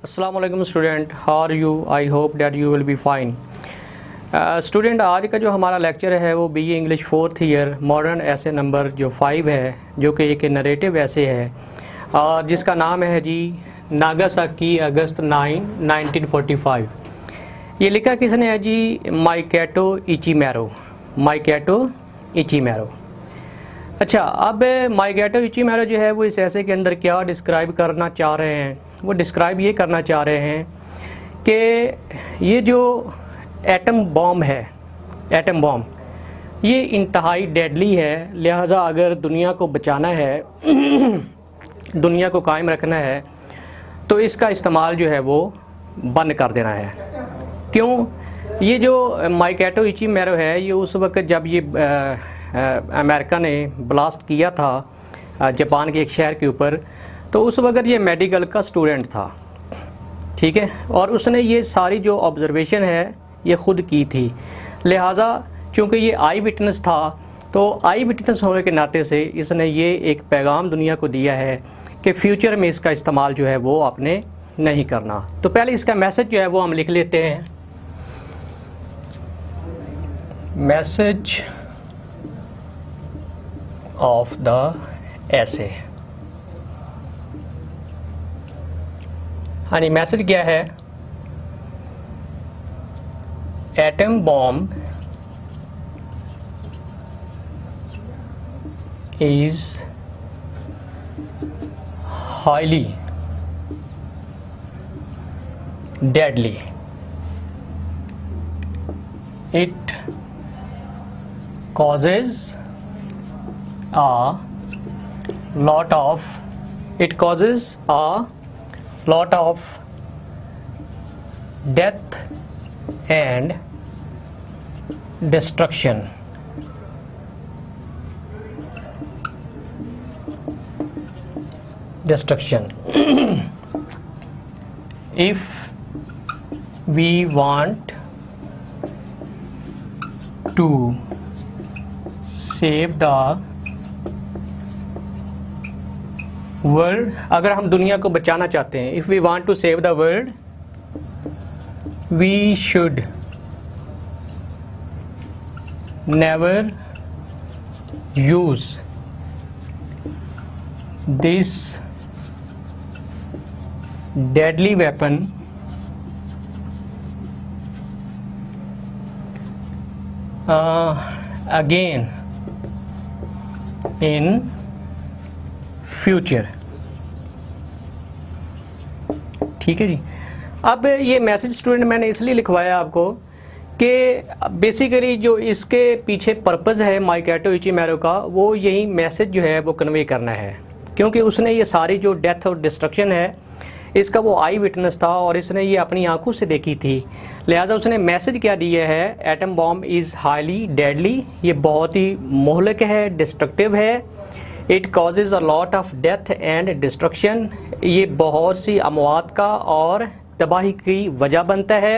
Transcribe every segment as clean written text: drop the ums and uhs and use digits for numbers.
अस्सलामुअलैकुम student, how are you? I hope that you will be fine. Student, आज का जो हमारा लेक्चर है वो BA English 4th year modern essay number जो 5 है, जो कि एक नरेटिव ऐसे है और जिसका नाम है जी नागासाकी अगस्त 9, 1945। ये लिखा किसने है जी? माइकेटो इचिमैरो। माइकेटो इचिमैरो। अच्छा, अब माइकेटो इचिमैरो जो है वो इस ऐसे के अंदर क्या डिस्क्राइब करना चाह रहे हैं? वो डिस्क्राइब ये करना चाह रहे हैं कि ये जो एटम बॉम्ब है, एटम बॉम्ब ये इंतहाई डेडली है, लिहाजा अगर दुनिया को बचाना है दुनिया को कायम रखना है तो इसका इस्तेमाल जो है वो बंद कर देना है। क्यों? ये जो माइकेटो इचिमैरो है ये उस वक्त जब ये अमेरिका ने ब्लास्ट किया था जापान के एक शहर के ऊपर, तो उस वक्त ये मेडिकल का स्टूडेंट था, ठीक है, और उसने ये सारी जो ऑब्जर्वेशन है ये ख़ुद की थी। लिहाजा चूँकि ये आई विटनेस था तो आई विटनेस होने के नाते से इसने ये एक पैगाम दुनिया को दिया है कि फ्यूचर में इसका इस्तेमाल जो है वो आपने नहीं करना। तो पहले इसका मैसेज जो है वो हम लिख लेते हैं। मैसेज ऑफ द ऐसे। हाँ जी, मैसेज क्या है? Atom bomb is highly deadly. It causes a lot of death and destruction. If we want to save the world, अगर हम दुनिया को बचाना चाहते हैं, if we want to save the world, we should never use this deadly weapon again in future। ठीक है जी। अब ये मैसेज स्टूडेंट मैंने इसलिए लिखवाया आपको कि बेसिकली जो इसके पीछे पर्पज़ है माइकेटो इचिमैरो का, वो यही मैसेज जो है वो कन्वे करना है, क्योंकि उसने ये सारी जो डेथ और डिस्ट्रक्शन है इसका वो आई विटनेस था और इसने ये अपनी आंखों से देखी थी। लिहाजा उसने मैसेज क्या दिया है? Atom bomb is highly deadly, ये बहुत ही मोहलक है, डिस्ट्रक्टिव है। It causes a lot of death and destruction, ये बहुत सी अमवात का और तबाही की वजह बनता है।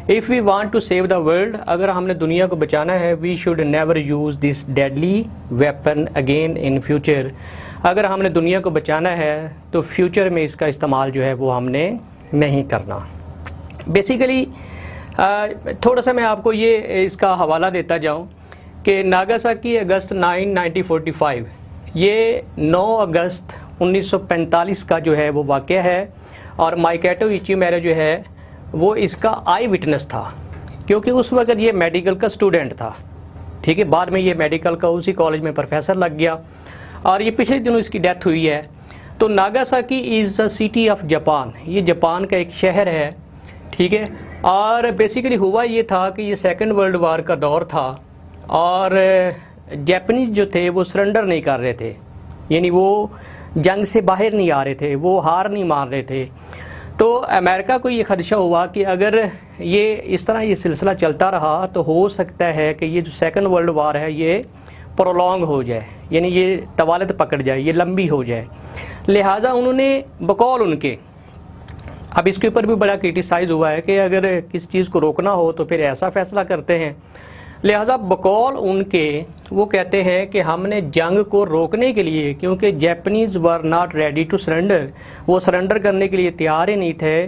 If we want to save the world, अगर हमने दुनिया को बचाना है, we should never use this deadly weapon again in future. अगर हमने दुनिया को बचाना है तो फ्यूचर में इसका इस्तेमाल जो है वो हमने नहीं करना। बेसिकली थोड़ा सा मैं आपको ये इसका हवाला देता जाऊं कि नागासाकी अगस्त 9, 1945, ये 9 अगस्त 1945 का जो है वो वाक़या है और माइकेटो इचिमैरो जो है वो इसका आई विटनेस था, क्योंकि उस वक्त ये मेडिकल का स्टूडेंट था, ठीक है। बाद में ये मेडिकल का उसी कॉलेज में प्रोफेसर लग गया और ये पिछले दिनों इसकी डेथ हुई है। तो Nagasaki is a city of Japan, ये जापान का एक शहर है, ठीक है। और बेसिकली हुआ ये था कि ये सेकंड वर्ल्ड वार का दौर था और जापानीज़ जो थे वो सरेंडर नहीं कर रहे थे, यानी वो जंग से बाहर नहीं आ रहे थे, वो हार नहीं मान रहे थे। तो अमेरिका को ये खदशा हुआ कि अगर ये इस तरह ये सिलसिला चलता रहा तो हो सकता है कि ये जो सेकंड वर्ल्ड वार है ये प्रोलॉन्ग हो जाए, यानी ये तवालत पकड़ जाए, ये लंबी हो जाए। लिहाजा उन्होंने बकौल उनके, अब इसके ऊपर भी बड़ा क्रिटिसाइज़ हुआ है कि अगर किसी चीज़ को रोकना हो तो फिर ऐसा फ़ैसला करते हैं लिहाजा बकौल उनके वो कहते हैं कि हमने जंग को रोकने के लिए, क्योंकि Japanese were not ready to surrender, वो सरेंडर करने के लिए तैयार ही नहीं थे,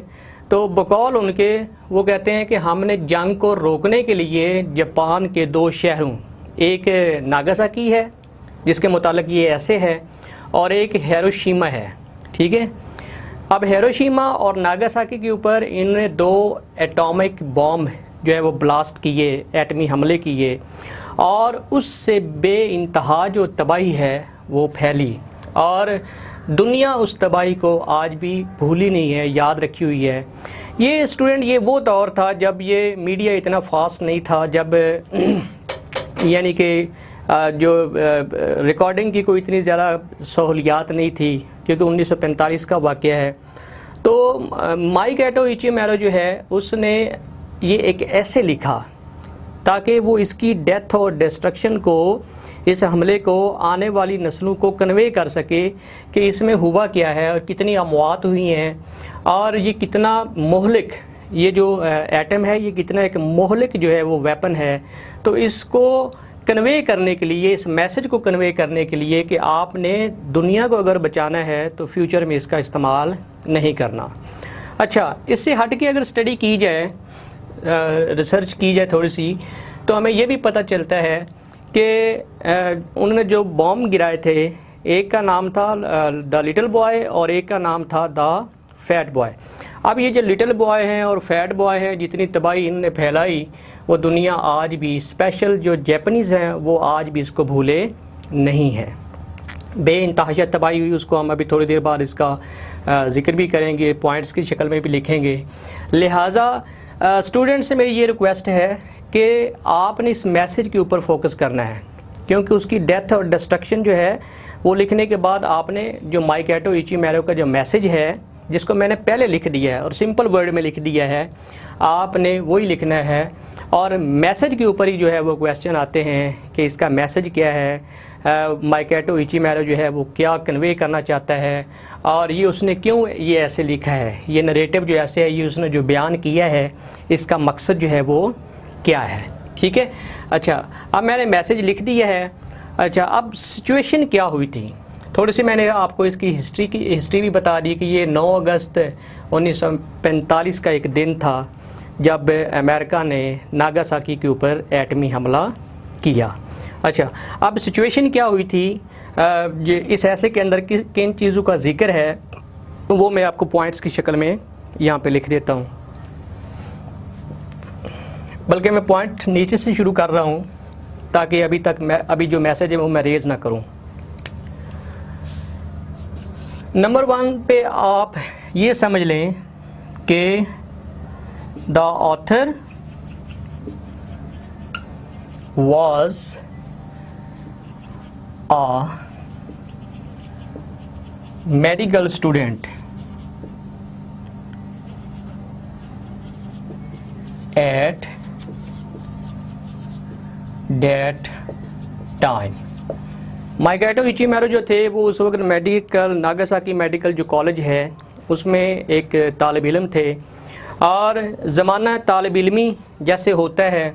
तो बकौल उनके वो कहते हैं कि हमने जंग को रोकने के लिए जापान के 2 शहरों, एक नागासाकी है जिसके मुतालिक ये ऐसे है, और एक हिरोशिमा है। ठीक है, अब हिरोशिमा और नागासाकी के ऊपर इन्होंने 2 एटॉमिक बॉम्ब जो है वो ब्लास्ट किए, एटमी हमले किए, और उससे बेइंतहा जो तबाही है वो फैली, और दुनिया उस तबाही को आज भी भूली नहीं है, याद रखी हुई है। ये स्टूडेंट, ये वो दौर था जब ये मीडिया इतना फास्ट नहीं था, जब यानी कि जो रिकॉर्डिंग की कोई इतनी ज़्यादा सहूलियात नहीं थी, क्योंकि 1945 का वाक़या है। तो माइकेटो इचिमैरो जो है उसने ये एक ऐसे लिखा ताकि वो इसकी डेथ और डिस्ट्रक्शन को, इस हमले को आने वाली नस्लों को कन्वे कर सके कि इसमें हुआ क्या है और कितनी अमवात हुई हैं, और ये कितना मोहलिक, ये जो एटम है ये कितना एक मोहलिक जो है वो वेपन है। तो इसको कन्वे करने के लिए, इस मैसेज को कन्वे करने के लिए कि आपने दुनिया को अगर बचाना है तो फ्यूचर में इसका इस्तेमाल नहीं करना। अच्छा, इससे हट के अगर स्टडी की जाए, रिसर्च की जाए थोड़ी सी, तो हमें ये भी पता चलता है कि उन्होंने जो बॉम्ब गिराए थे, एक का नाम था द लिटिल बॉय और एक का नाम था द फैट बॉय। अब ये जो लिटिल बॉय हैं और फैट बॉय हैं, जितनी तबाही इन्होंने फैलाई, वो दुनिया आज भी, स्पेशल जो जापानीज़ हैं वो आज भी इसको भूले नहीं है। बेइंतहा तबाही हुई, उसको हम अभी थोड़ी देर बाद इसका ज़िक्र भी करेंगे, पॉइंट्स की शक्ल में भी लिखेंगे। लिहाजा स्टूडेंट से मेरी ये रिक्वेस्ट है कि आपने इस मैसेज के ऊपर फोकस करना है, क्योंकि उसकी डेथ और डिस्ट्रक्शन जो है वो लिखने के बाद आपने जो माइकेटो इचिमैरो का जो मैसेज है, जिसको मैंने पहले लिख दिया है और सिंपल वर्ड में लिख दिया है, आपने वही लिखना है। और मैसेज के ऊपर ही जो है वो क्वेश्चन आते हैं कि इसका मैसेज क्या है, माइकेटो इचिमैरो जो है वो क्या कन्वे करना चाहता है, और ये उसने क्यों ये ऐसे लिखा है, ये नरेटिव जो ऐसे है, ये उसने जो बयान किया है, इसका मकसद जो है वो क्या है। ठीक है, अच्छा, अब मैंने मैसेज लिख दिया है। अच्छा, अब सिचुएशन क्या हुई थी, थोड़ी सी मैंने आपको इसकी हिस्ट्री भी बता दी कि ये 9 अगस्त 1945 का एक दिन था जब अमेरिका ने नागासाकी के ऊपर एटमी हमला किया। अच्छा, अब सिचुएशन क्या हुई थी, इस ऐसे के अंदर किन चीज़ों का जिक्र है वो मैं आपको पॉइंट्स की शक्ल में यहाँ पे लिख देता हूँ, बल्कि मैं पॉइंट नीचे से शुरू कर रहा हूँ ताकि अभी जो मैसेज है वो मैं रेज ना करूँ। नंबर 1 पे आप ये समझ लें कि the author was a medical student at that time. माइकेटो इचिमैरो जो थे वो उस वक्त मेडिकल, नागासाकी मेडिकल जो कॉलेज है उसमें एक तालिब इल्म थे, और ज़माना तालिब इल्मी जैसे होता है,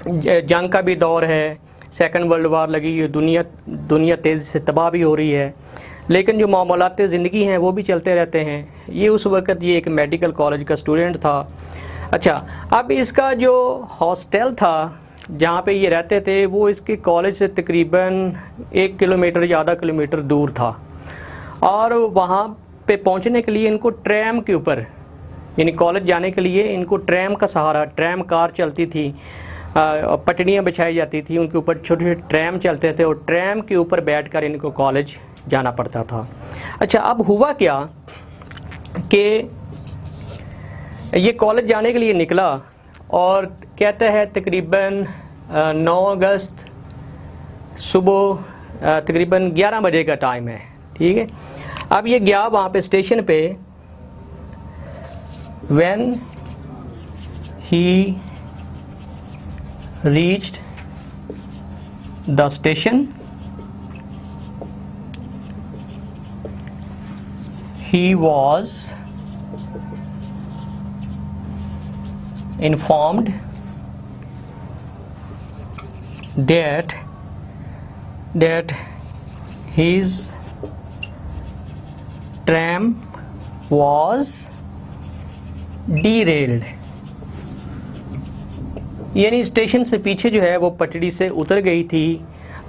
जंग का भी दौर है, सेकंड वर्ल्ड वार लगी है, दुनिया तेज़ी से तबाह भी हो रही है, लेकिन जो मामलात ज़िंदगी हैं वो भी चलते रहते हैं। ये उस वक़्त ये एक मेडिकल कॉलेज का स्टूडेंट था। अच्छा, अब इसका जो हॉस्टल था जहाँ पे ये रहते थे वो इसके कॉलेज से तकरीबन 1 किलोमीटर या आधा किलोमीटर दूर था, और वहाँ पे पहुँचने के लिए इनको ट्रैम के ऊपर, यानी कॉलेज जाने के लिए इनको ट्रैम का सहारा, ट्रैम कार चलती थी, पटड़ियाँ बिछाई जाती थी, उनके ऊपर छोटे छोटे ट्रैम चलते थे, और ट्रैम के ऊपर बैठकर इनको कॉलेज जाना पड़ता था। अच्छा, अब हुआ क्या कि ये कॉलेज जाने के लिए निकला, और कहते हैं तकरीबन 9 अगस्त सुबह तकरीबन 11 बजे का टाइम है। ठीक है, अब ये गया वहाँ पे स्टेशन पे। When he reached the station, he was informed that his tram was derailed, यानी स्टेशन से पीछे जो है वो पटड़ी से उतर गई थी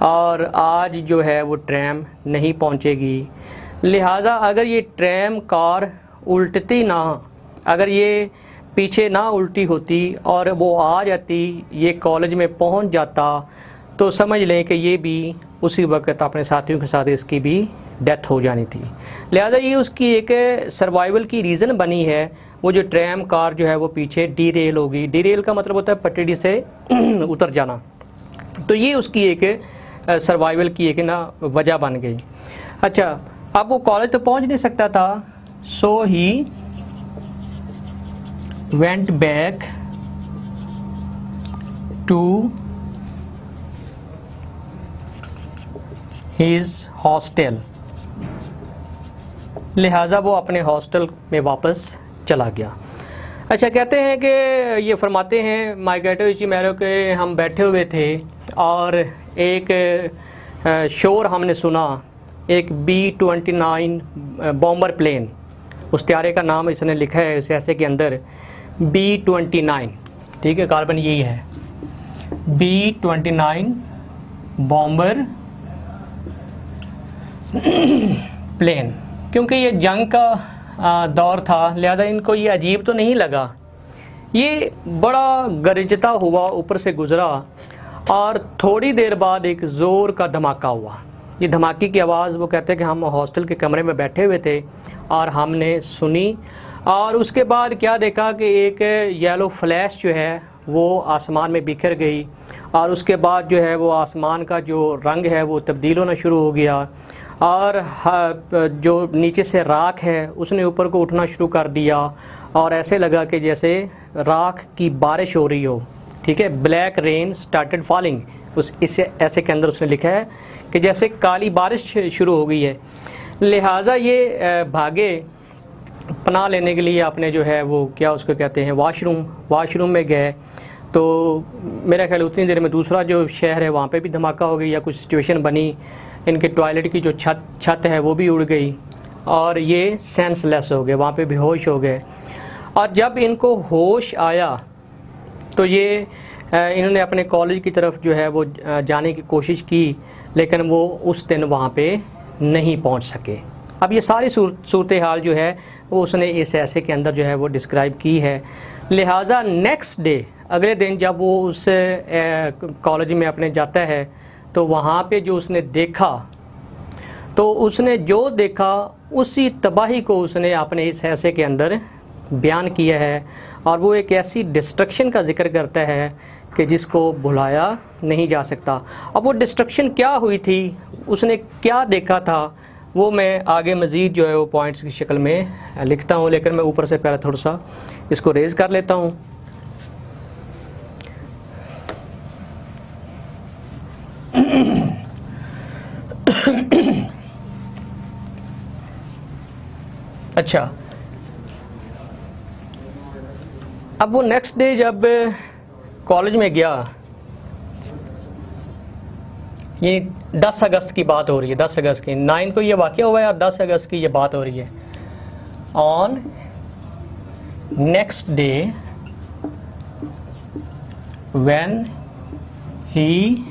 और आज जो है वो ट्रैम नहीं पहुंचेगी। लिहाजा अगर ये ट्रैम कार उल्टती ना, अगर ये पीछे ना उल्टी होती और वो आ जाती, ये कॉलेज में पहुंच जाता, तो समझ लें कि ये भी उसी वक्त अपने साथियों के साथ इसकी भी डेथ हो जानी थी। लिहाजा ये उसकी एक सर्वाइवल की रीज़न बनी है। वो जो ट्रैम कार जो है वो पीछे डीरेल होगी। डीरेल का मतलब होता है पटड़ी से उतर जाना। तो ये उसकी एक सर्वाइवल की एक ना वजह बन गई। अच्छा, अब वो कॉलेज तो पहुंच नहीं सकता था, so he went back to his hostel, लिहाजा वो अपने हॉस्टल में वापस चला गया। अच्छा, कहते हैं कि ये फरमाते हैं माइकेटो इचिमैरो के हम बैठे हुए थे और एक शोर हमने सुना, एक B-29 बॉम्बर प्लेन, उस त्यारे का नाम इसने लिखा है इस ऐसे के अंदर B-29, ठीक है, कार्बन यही है B-29 बॉम्बर प्लेन। क्योंकि ये जंग का दौर था, लिहाजा इनको ये अजीब तो नहीं लगा। ये बड़ा गरजता हुआ ऊपर से गुज़रा और थोड़ी देर बाद एक ज़ोर का धमाका हुआ। ये धमाके की आवाज़, वो कहते हैं कि हम हॉस्टल के कमरे में बैठे हुए थे और हमने सुनी, और उसके बाद क्या देखा कि एक येलो फ्लैश जो है वो आसमान में बिखर गई, और उसके बाद जो है वो आसमान का जो रंग है वो तब्दील होना शुरू हो गया, और जो नीचे से राख है उसने ऊपर को उठना शुरू कर दिया, और ऐसे लगा कि जैसे राख की बारिश हो रही हो। ठीक है, ब्लैक रेन स्टार्टेड फॉलिंग, उस इससे ऐसे के अंदर उसने लिखा है कि जैसे काली बारिश शुरू हो गई है। लिहाजा ये भागे पनाह लेने के लिए, आपने जो है वो क्या उसको कहते हैं वाशरूम में गए। तो मेरा ख्याल उतनी देर में दूसरा जो शहर है वहाँ पे भी धमाका हो गई या कुछ सिचुएशन बनी, इनके टॉयलेट की जो छत है वो भी उड़ गई और ये सेंसलेस हो गए, वहाँ पे बेहोश हो गए। और जब इनको होश आया तो ये इन्होंने अपने कॉलेज की तरफ जो है वो जाने की कोशिश की, लेकिन वो उस दिन वहाँ पे नहीं पहुँच सके। अब ये सारी सूरत हाल जो है वो उसने इस ऐसे के अंदर जो है वो डिस्क्राइब की है। लिहाजा नेक्स्ट डे, अगले दिन जब वो उस कॉलेज में अपने जाता है तो वहाँ पे जो उसने देखा, तो उसने जो देखा उसी तबाही को उसने अपने इस ऐसे के अंदर बयान किया है, और वो एक ऐसी डिस्ट्रक्शन का जिक्र करता है कि जिसको भुलाया नहीं जा सकता। अब वो डिस्ट्रक्शन क्या हुई थी, उसने क्या देखा था, वो मैं आगे मज़ीद जो है वो पॉइंट्स की शक्ल में लिखता हूँ, लेकिन मैं ऊपर से पहले थोड़ा सा इसको रेज़ कर लेता हूँ। अच्छा, अब वो नेक्स्ट डे जब कॉलेज में गया, ये 10 अगस्त की बात हो रही है, 10 अगस्त की, 9 को ये वाक़या हुआ है और 10 अगस्त की ये बात हो रही है। On next day when he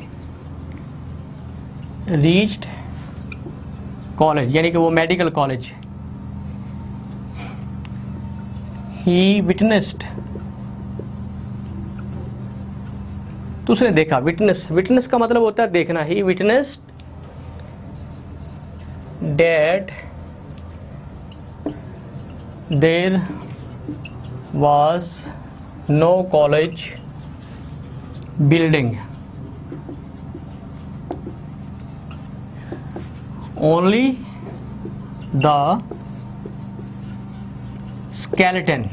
reached college, यानी कि वो मेडिकल कॉलेज, ही विटनेस्ड, तो उसने देखा, विटनेस का मतलब होता है देखना। He witnessed that there was no college building, only the skeleton,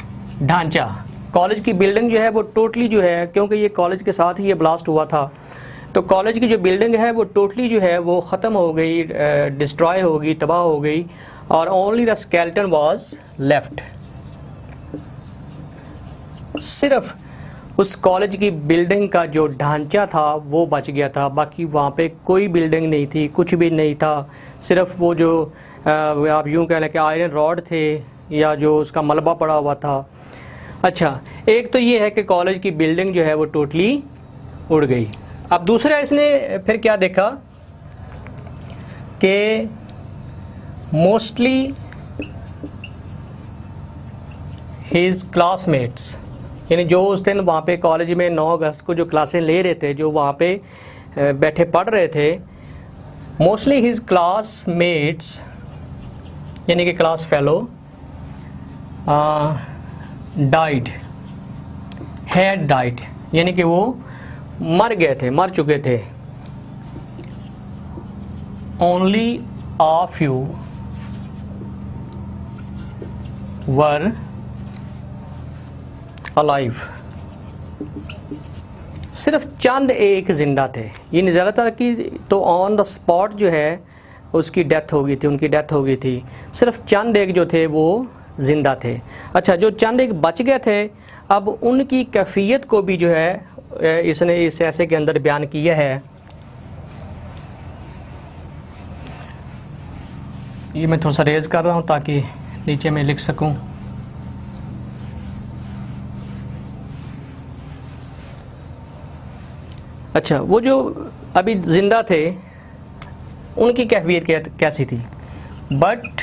ढांचा। कॉलेज की बिल्डिंग जो है वो टोटली जो है, क्योंकि ये कॉलेज के साथ ही ये ब्लास्ट हुआ था, तो कॉलेज की जो बिल्डिंग है वो टोटली जो है वो ख़त्म हो गई, डिस्ट्रॉय हो गई, तबाह हो गई, और only the skeleton was left, सिर्फ उस कॉलेज की बिल्डिंग का जो ढांचा था वो बच गया था, बाकी वहाँ पे कोई बिल्डिंग नहीं थी, कुछ भी नहीं था। सिर्फ वो जो आप यूँ कह लें कि आयरन रॉड थे या जो उसका मलबा पड़ा हुआ था। अच्छा, एक तो ये है कि कॉलेज की बिल्डिंग जो है वो टोटली उड़ गई। अब दूसरा इसने फिर क्या देखा कि मोस्टली हिज क्लासमेट्स, यानी जो उस दिन वहाँ पे कॉलेज में 9 अगस्त को जो क्लासें ले रहे थे, जो वहाँ पे बैठे पढ़ रहे थे, मोस्टली हिज क्लासमेट्स यानी कि class fellow died, had died, यानी कि वो मर गए थे, मर चुके थे। ओनली आ फ्यू वर अलाइव, सिर्फ चंद एक जिंदा थे। ये नहीं ज़्यादातर की तो ऑन द स्पॉट जो है उसकी डेथ हो गई थी, उनकी डेथ हो गई थी। सिर्फ चंद एक जो थे वो ज़िंदा थे। अच्छा, जो चंद एक बच गए थे, अब उनकी कैफियत को भी जो है इसने इस ऐसे के अंदर बयान किया है। ये मैं थोड़ा सा रेज कर रहा हूँ ताकि नीचे में लिख सकूँ। अच्छा, वो जो अभी ज़िंदा थे उनकी कैफियत कैसी थी? But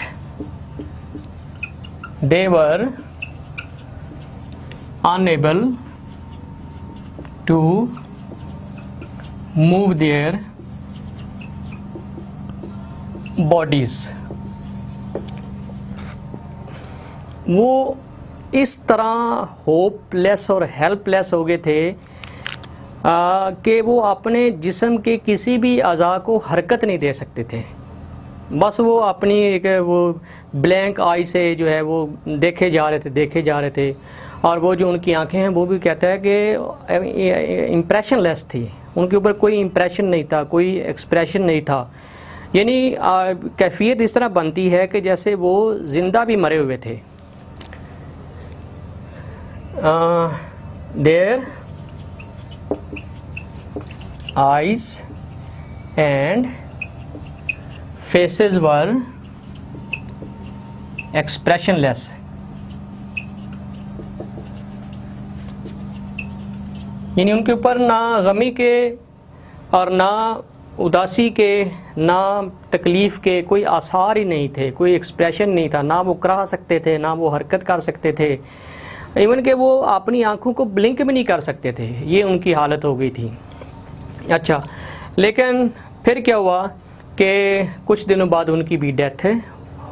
they were unable to move their bodies. वो इस तरह होपलेस और हेल्पलेस हो गए थे कि वो अपने जिस्म के किसी भी अज़ा को हरकत नहीं दे सकते थे। बस वो अपनी एक वो ब्लैंक आई से जो है वो देखे जा रहे थे। और वो जो उनकी आंखें हैं वो भी कहता है कि इम्प्रेशनलेस थी, उनके ऊपर कोई इम्प्रेशन नहीं था, कोई एक्सप्रेशन नहीं था। यानी कैफियत इस तरह बनती है कि जैसे वो ज़िंदा भी मरे हुए थे। Their eyes and faces were expressionless। यानी उनके ऊपर ना गमी के और ना उदासी के, ना तकलीफ़ के कोई आसार ही नहीं थे, कोई एक्सप्रेशन नहीं था। ना वो करा सकते थे, ना वो हरकत कर सकते थे, इवन के वो अपनी आंखों को ब्लिंक भी नहीं कर सकते थे। ये उनकी हालत हो गई थी। अच्छा, लेकिन फिर क्या हुआ कि कुछ दिनों बाद उनकी भी डेथ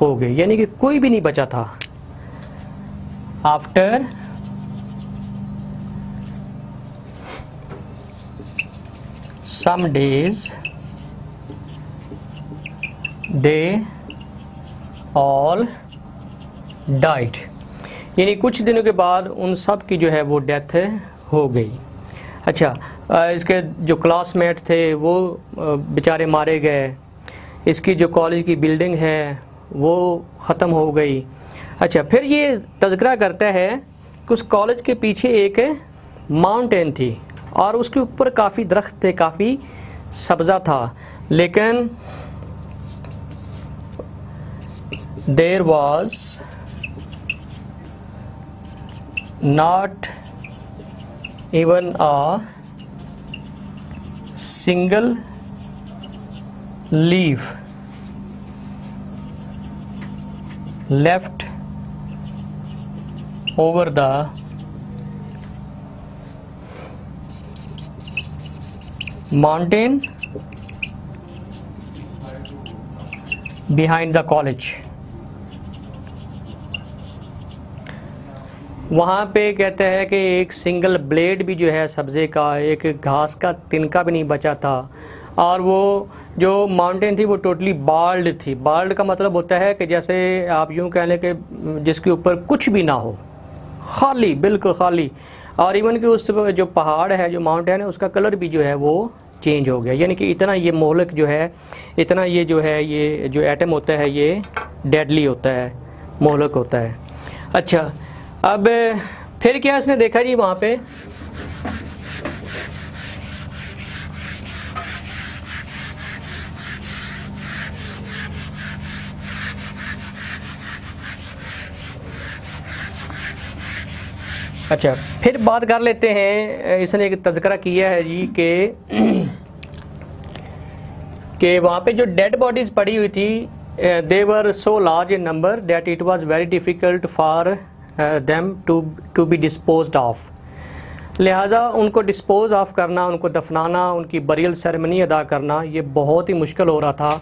हो गई, यानी कि कोई भी नहीं बचा था। After some days they all died, यानी कुछ दिनों के बाद उन सब की जो है वो डेथ हो गई। अच्छा, इसके जो क्लासमेट थे वो बेचारे मारे गए। इसकी जो कॉलेज की बिल्डिंग है वो ख़त्म हो गई। अच्छा, फिर ये तज़किरा करता है कि उस कॉलेज के पीछे एक माउंटेन थी और उसके ऊपर काफ़ी दरख्त थे, काफ़ी सब्ज़ा था, लेकिन there was not even a single leaf left over the mountain behind the college। वहाँ पे कहते हैं कि एक सिंगल ब्लेड भी जो है सब्ज़े का, एक घास का तिनका भी नहीं बचा था। और वो जो माउंटेन थी वो टोटली बाल्ड थी। बाल्ड का मतलब होता है कि जैसे आप यूँ कह लें कि जिसके ऊपर कुछ भी ना हो, खाली, बिल्कुल खाली। और इवन कि उस जो पहाड़ है, जो माउंटेन है, उसका कलर भी जो है वो चेंज हो गया। यानी कि इतना ये मोहलक जो है, इतना ये जो है, ये जो एटम होता है ये डेडली होता है, मोहलक होता है। अच्छा, अब फिर क्या इसने देखा जी, वहाँ पे अच्छा, फिर बात कर लेते हैं, इसने एक तज़किरा किया है जी कि वहाँ पे जो डेड बॉडीज़ पड़ी हुई थी, they were so large in number that it was very difficult for them to be disposed of. लिहाजा उनको डिस्पोज ऑफ करना, उनको दफनाना, उनकी बरियल सेरेमनी अदा करना ये बहुत ही मुश्किल हो रहा था।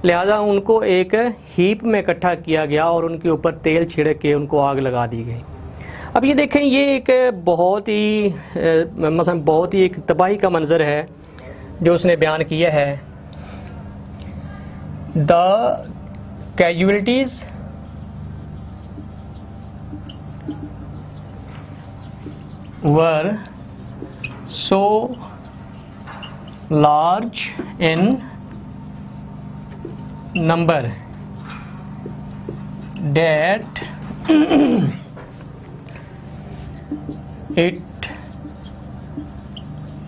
लिहाजा उनको एक हीप में इकट्ठा किया गया और उनके ऊपर तेल छिड़क के उनको आग लगा दी गई। अब ये देखें, ये एक बहुत ही मतलब बहुत ही एक तबाही का मंज़र है जो उसने बयान किया है। The casualties were so large in number that it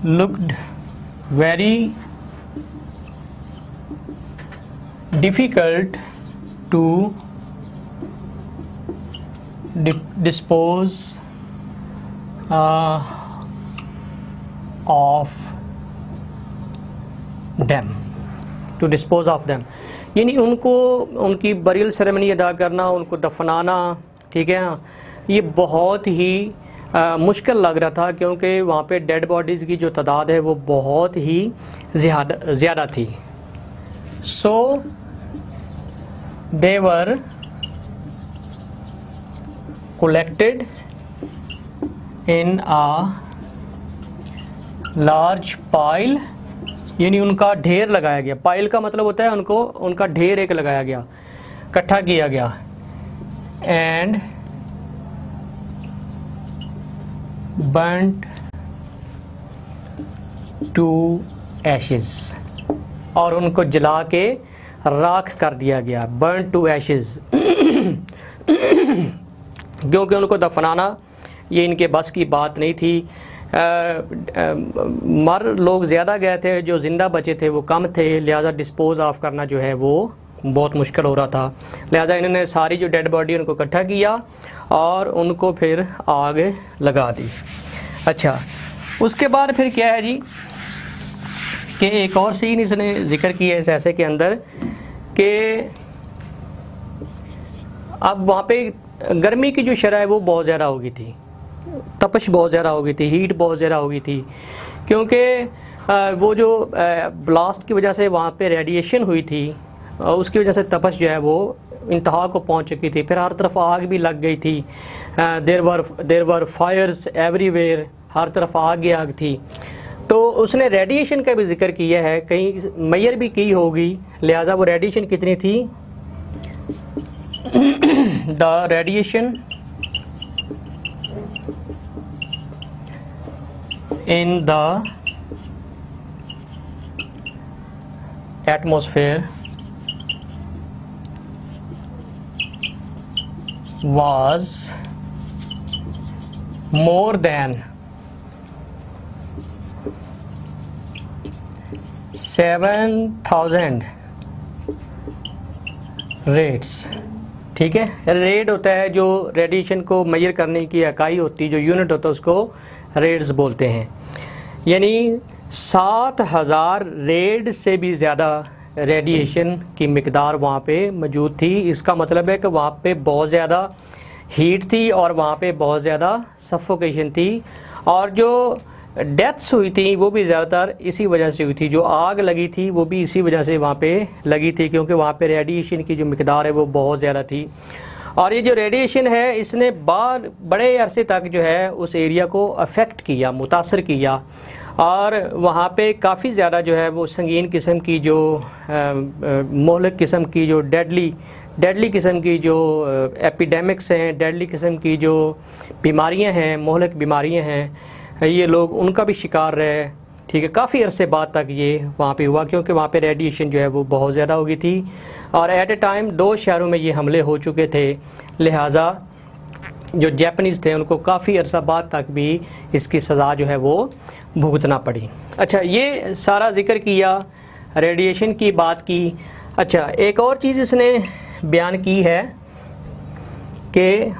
looked very difficult to dispose of them, to dispose of them, यानी उनको उनकी बरियल सेरेमनी अदा करना, उनको दफनाना, ठीक है ना, ये बहुत ही मुश्किल लग रहा था क्योंकि वहाँ पे डेड बॉडीज़ की जो तादाद है वो बहुत ही ज़्यादा थी। सो दे वर collected in a large pile, यानी उनका ढेर लगाया गया। पाइल का मतलब होता है उनको, उनका ढेर एक लगाया गया, इकट्ठा किया गया। एंड burnt to ashes, और उनको जला के राख कर दिया गया। burnt to ashes क्योंकि उनको दफनाना ये इनके बस की बात नहीं थी। मर लोग ज़्यादा गए थे, जो ज़िंदा बचे थे वो कम थे, लिहाजा डिस्पोज ऑफ करना जो है वो बहुत मुश्किल हो रहा था। लिहाजा इन्होंने सारी जो डेड बॉडी उनको इकट्ठा किया और उनको फिर आग लगा दी। अच्छा, उसके बाद फिर क्या है जी कि एक और सीन इसने ज़िक्र किया इस ऐसे के अंदर कि अब वहाँ पे गर्मी की जो शरह है वो बहुत ज़्यादा हो गई थी, तपश बहुत ज़्यादा हो गई थी, हीट बहुत ज़्यादा हो गई थी, क्योंकि वो जो ब्लास्ट की वजह से वहाँ पे रेडिएशन हुई थी, उसकी वजह से तपश जो है वो इंतहा को पहुँच चुकी थी। फिर हर तरफ आग भी लग गई थी। देर वर फायर्स एवरीवेयर, हर तरफ आग थी। तो उसने रेडिएशन का भी जिक्र किया है, कहीं मैयर भी की होगी। लिहाजा वो रेडिएशन कितनी थी? The radiation in the atmosphere was more than 7,000 rates. ठीक है, रेड होता है जो रेडिएशन को मेजर करने की इकाई होती है, जो यूनिट होता है उसको रेड्स बोलते हैं। यानी 7,000 रेड से भी ज़्यादा रेडिएशन की मिकदार वहाँ पे मौजूद थी। इसका मतलब है कि वहाँ पे बहुत ज़्यादा हीट थी और वहाँ पे बहुत ज़्यादा सफोकेशन थी, और जो डेथ्स हुई थी वो भी ज़्यादातर इसी वजह से हुई थी। जो आग लगी थी वो भी इसी वजह से वहाँ पे लगी थी, क्योंकि वहाँ पे रेडिएशन की जो मिकदार है वो बहुत ज़्यादा थी। और ये जो रेडिएशन है इसने बड़े अरसे तक जो है उस एरिया को अफेक्ट किया, मुतासर किया, और वहाँ पे काफ़ी ज़्यादा जो है वो संगीन किस्म की जो मोहलिक किस्म की जो डेडली किस्म की जो एपिडेमिक्स हैं, डेडली किस्म की जो बीमारियाँ हैं, मोहलिक बीमारियाँ हैं, ये लोग उनका भी शिकार रहे। ठीक है, काफ़ी अरसे बाद तक ये वहाँ पे हुआ, क्योंकि वहाँ पे रेडिएशन जो है वो बहुत ज़्यादा हो गई थी, और एट ए टाइम 2 शहरों में ये हमले हो चुके थे। लिहाजा जो जापानीज़ थे उनको काफ़ी अरसा बाद तक भी इसकी सज़ा जो है वो भुगतना पड़ी। अच्छा, ये सारा ज़िक्र किया, रेडिएशन की बात की। अच्छा, एक और चीज़ इसने बयान की है कि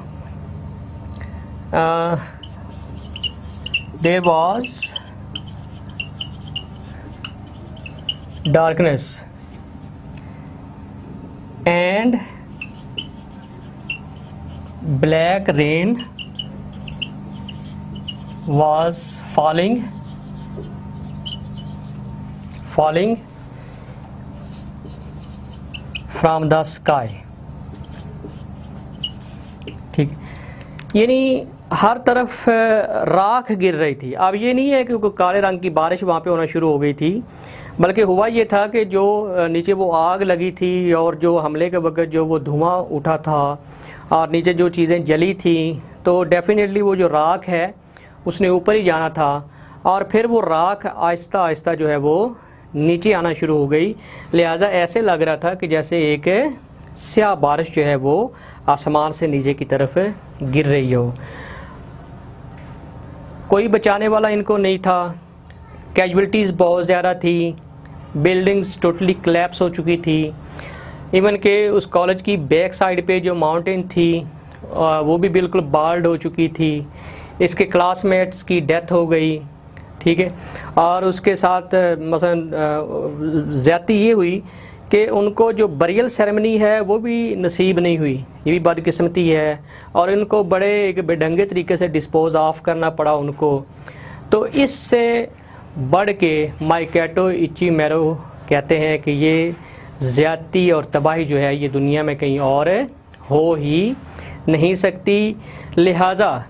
there was darkness and black rain was falling from the sky। ठीक, यानी हर तरफ राख गिर रही थी। अब ये नहीं है कि काले रंग की बारिश वहाँ पे होना शुरू हो गई थी, बल्कि हुआ ये था कि जो नीचे वो आग लगी थी और जो हमले के वक्त जो वो धुआं उठा था और नीचे जो चीज़ें जली थी, तो डेफिनेटली वो जो राख है उसने ऊपर ही जाना था और फिर वो राख आहिस्ता आहिस्ता जो है वो नीचे आना शुरू हो गई। लिहाजा ऐसे लग रहा था कि जैसे एक स्याह बारिश जो है वो आसमान से नीचे की तरफ गिर रही हो। कोई बचाने वाला इनको नहीं था, कैजुअल्टीज़ बहुत ज़्यादा थी, बिल्डिंग्स टोटली क्लैप्स हो चुकी थी। इवन के उस कॉलेज की बैक साइड पे जो माउंटेन थी वो भी बिल्कुल बाल्ड हो चुकी थी। इसके क्लासमेट्स की डेथ हो गई, ठीक है। और उसके साथ मसलन ज़्यादती ये हुई कि उनको जो बरियल सेरेमनी है वो भी नसीब नहीं हुई। ये भी बदकिस्मती है और इनको बड़े एक बेढंगे तरीके से डिस्पोज ऑफ करना पड़ा उनको। तो इससे बढ़ के माइकेटो इचिमेरो कहते हैं कि ये ज़्यादती और तबाही जो है ये दुनिया में कहीं और हो ही नहीं सकती। लिहाजा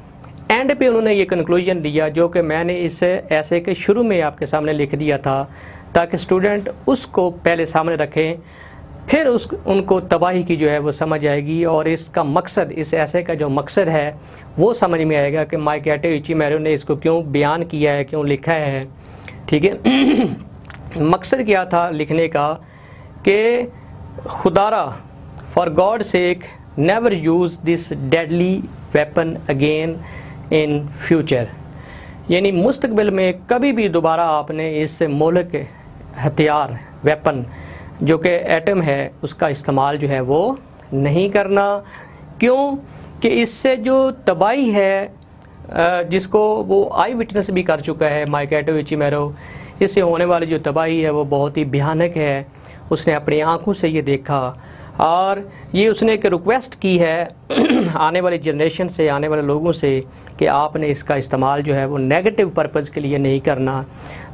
एंड पे उन्होंने ये कंक्लूजन दिया जो कि मैंने इस ऐसे के शुरू में आपके सामने लिख दिया था, ताकि स्टूडेंट उसको पहले सामने रखें, फिर उनको तबाही की जो है वो समझ आएगी और इसका मकसद, इस ऐसे का जो मकसद है वो समझ में आएगा कि माइकेटो इचिमेरो ने इसको क्यों बयान किया है, क्यों लिखा है। ठीक है। मकसद क्या था लिखने का कि खुदारा for God sake never use this deadly weapon again in future, यानी मुस्तकबिल में कभी भी दोबारा आपने इस मोहलिक हथियार वेपन जो कि एटम है उसका इस्तेमाल जो है वो नहीं करना। क्यों कि इससे जो तबाही है जिसको वो आई विटनेस भी कर चुका है माइकेटो इचिमेरो, इससे होने वाली जो तबाही है वो बहुत ही भयानक है। उसने अपनी आंखों से ये देखा और ये उसने एक रिक्वेस्ट की है आने वाली जनरेशन से, आने वाले लोगों से कि आपने इसका इस्तेमाल जो है वो नेगेटिव पर्पज़ के लिए नहीं करना,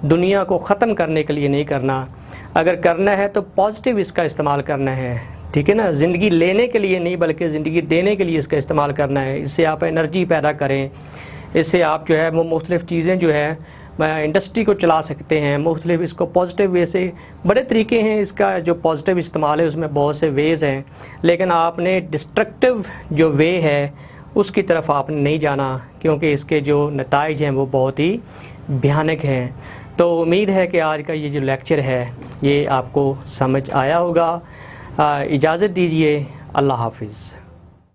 दुनिया को ख़त्म करने के लिए नहीं करना। अगर करना है तो पॉजिटिव इसका इस्तेमाल करना है, ठीक है ना। ज़िंदगी लेने के लिए नहीं बल्कि ज़िंदगी देने के लिए इसका इस्तेमाल करना है। इससे आप एनर्जी पैदा करें, इससे आप जो है वो मुख्तलिफ़ चीज़ें जो है इंडस्ट्री को चला सकते हैं। मुख्तलिफ इसको पॉजिटिव वे से बड़े तरीके हैं, इसका जो पॉजिटिव इस्तेमाल है उसमें बहुत से वेज़ हैं, लेकिन आपने डिस्ट्रक्टिव जो वे है उसकी तरफ आपने नहीं जाना, क्योंकि इसके जो नताइज हैं वो बहुत ही भयानक हैं। तो उम्मीद है कि आज का ये जो लेक्चर है ये आपको समझ आया होगा। इजाज़त दीजिए, अल्लाह हाफिज़।